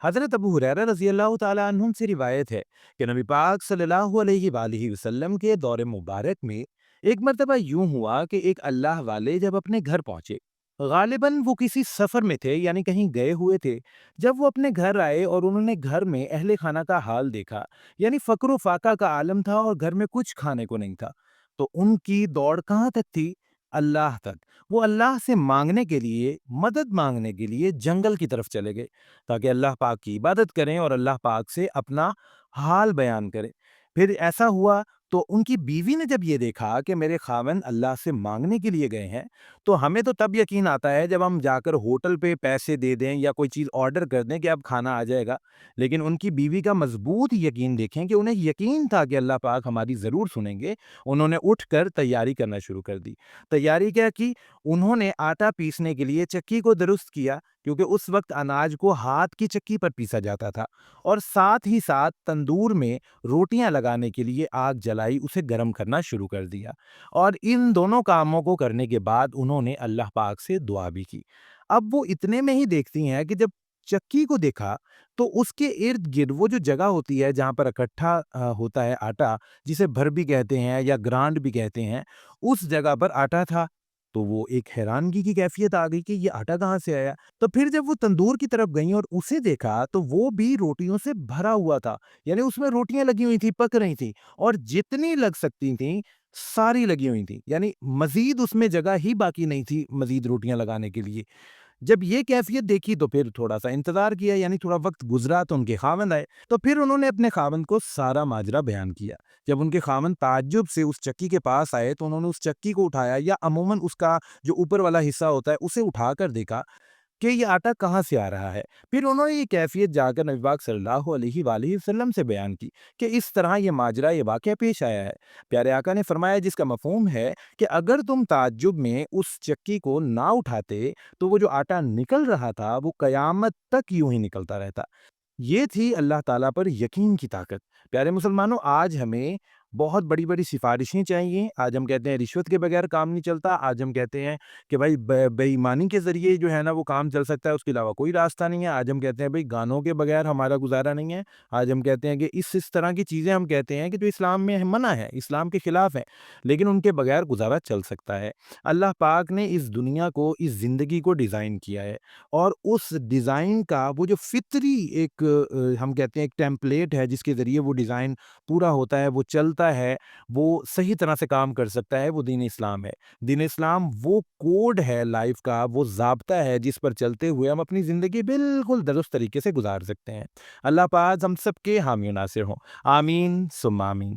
حضرت ابو ہریرہ رضی اللہ تعالیٰ عنہم سے روایت ہے کہ نبی پاک صلی اللہ علیہ وآلہ وسلم کے دور مبارک میں ایک مرتبہ یوں ہوا کہ ایک اللہ والے جب اپنے گھر پہنچے، غالباً وہ کسی سفر میں تھے یعنی کہیں گئے ہوئے تھے۔ جب وہ اپنے گھر آئے اور انہوں نے گھر میں اہل خانہ کا حال دیکھا، یعنی فقر و فاقہ کا عالم تھا اور گھر میں کچھ کھانے کو نہیں تھا، تو ان کی دوڑ کہاں تک تھی؟ اللہ تک۔ وہ اللہ سے مانگنے کے لیے، مدد مانگنے کے لیے جنگل کی طرف چلے گئے تاکہ اللہ پاک کی عبادت کریں اور اللہ پاک سے اپنا حال بیان کریں۔ پھر ایسا ہوا تو ان کی بیوی نے جب یہ دیکھا کہ میرے خاوند اللہ سے مانگنے کے لیے گئے ہیں، تو ہمیں تو تب یقین آتا ہے جب ہم جا کر ہوٹل پہ پیسے دے دیں یا کوئی چیز آرڈر کر دیں کہ اب کھانا آ جائے گا، لیکن ان کی بیوی کا مضبوط یقین دیکھیں کہ انہیں یقین تھا کہ اللہ پاک ہماری ضرور سنیں گے۔ انہوں نے اٹھ کر تیاری کرنا شروع کر دی۔ تیاری کیا کی؟ انہوں نے آٹا پیسنے کے لیے چکی کو درست کیا، کیونکہ اس وقت اناج کو ہاتھ کی چکی پر پیسا جاتا تھا، اور ساتھ ہی ساتھ تندور میں روٹیاں لگانے کے لیے آگ جلائی، اسے گرم کرنا شروع کر دیا، اور ان دونوں کاموں کو کرنے کے بعد انہوں نے اللہ پاک سے دعا بھی کی۔ اب وہ اتنے میں ہی دیکھتی ہیں کہ جب چکی کو دیکھا تو اس کے ارد گرد وہ جو جگہ ہوتی ہے جہاں پر اکٹھا ہوتا ہے آٹا، جسے بھر بھی کہتے ہیں یا گرانڈ بھی کہتے ہیں، اس جگہ پر آٹا تھا۔ تو وہ ایک حیرانگی کی کیفیت آ گئی کہ یہ آٹا کہاں سے آیا؟ تو پھر جب وہ تندور کی طرف گئیں اور اسے دیکھا تو وہ بھی روٹیوں سے بھرا ہوا تھا، یعنی اس میں روٹیاں لگی ہوئی تھیں، پک رہی تھیں، اور جتنی لگ سکتی تھیں ساری لگی ہوئی تھیں، یعنی مزید اس میں جگہ ہی باقی نہیں تھی مزید روٹیاں لگانے کے لیے۔ جب یہ کیفیت دیکھی تو پھر تھوڑا سا انتظار کیا، یعنی تھوڑا وقت گزرا تو ان کے خاوند آئے، تو پھر انہوں نے اپنے خاوند کو سارا ماجرا بیان کیا۔ جب ان کے خاوند تعجب سے اس چکی کے پاس آئے تو انہوں نے اس چکی کو اٹھایا، یا عموماً اس کا جو اوپر والا حصہ ہوتا ہے اسے اٹھا کر دیکھا کہ یہ آٹا کہاں سے آ رہا ہے۔ پھر انہوں نے یہ کیفیت جا کر نبی پاک صلی اللہ علیہ وآلہ وسلم سے بیان کی کہ اس طرح یہ ماجرا، یہ واقعہ پیش آیا ہے۔ پیارے آقا نے فرمایا، جس کا مفہوم ہے کہ اگر تم تعجب میں اس چکی کو نہ اٹھاتے تو وہ جو آٹا نکل رہا تھا وہ قیامت تک یوں ہی نکلتا رہتا۔ یہ تھی اللہ تعالیٰ پر یقین کی طاقت۔ پیارے مسلمانوں، آج ہمیں بہت بڑی بڑی سفارشیں چاہیے۔ آج ہم کہتے ہیں رشوت کے بغیر کام نہیں چلتا، آج ہم کہتے ہیں کہ بھائی بے ایمانی کے ذریعے جو ہے نا وہ کام چل سکتا ہے، اس کے علاوہ کوئی راستہ نہیں ہے۔ آج ہم کہتے ہیں بھائی گانوں کے بغیر ہمارا گزارا نہیں ہے۔ آج ہم کہتے ہیں کہ اس طرح کی چیزیں ہم کہتے ہیں کہ جو اسلام میں منع ہے، اسلام کے خلاف ہے، لیکن ان کے بغیر گزارا چل سکتا ہے۔ اللہ پاک نے اس دنیا کو، اس زندگی کو ڈیزائن کیا ہے، اور اس ڈیزائن کا وہ جو فطری ایک ہم کہتے ہیں ایک ٹیمپلیٹ ہے جس کے ذریعے وہ ڈیزائن پورا ہوتا ہے، وہ چلتا ہے، وہ صحیح طرح سے کام کر سکتا ہے، وہ دین اسلام ہے۔ دین اسلام وہ کوڈ ہے لائف کا، وہ ضابطہ ہے جس پر چلتے ہوئے ہم اپنی زندگی بالکل درست طریقے سے گزار سکتے ہیں۔ اللہ پاک ہم سب کے حامی و ناصر ہوں۔ آمین ثم آمین۔